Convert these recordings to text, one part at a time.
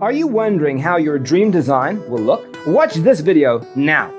Are you wondering how your dream design will look? Watch this video now.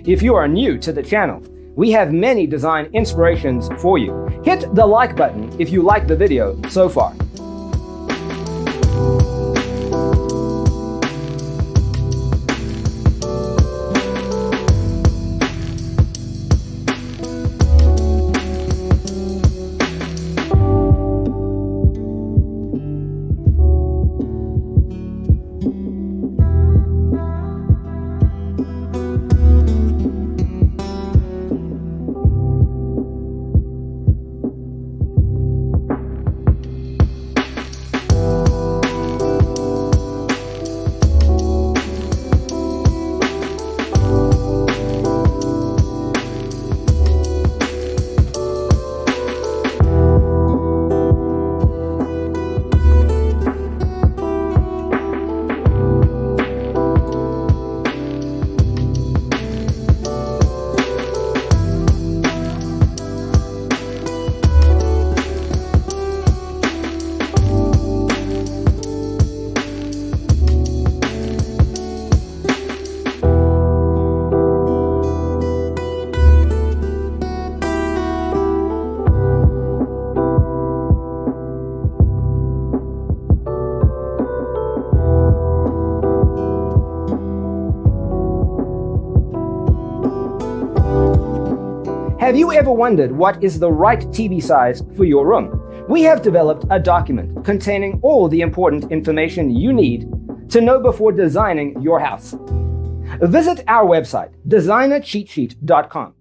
If you are new to the channel, we have many design inspirations for you. Hit the like button if you like the video so far. Have you ever wondered what is the right TV size for your room? We have developed a document containing all the important information you need to know before designing your house. Visit our website, designercheatsheet.com.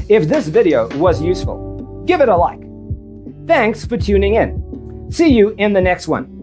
If this video was useful, give it a like. Thanks for tuning in. See you in the next one.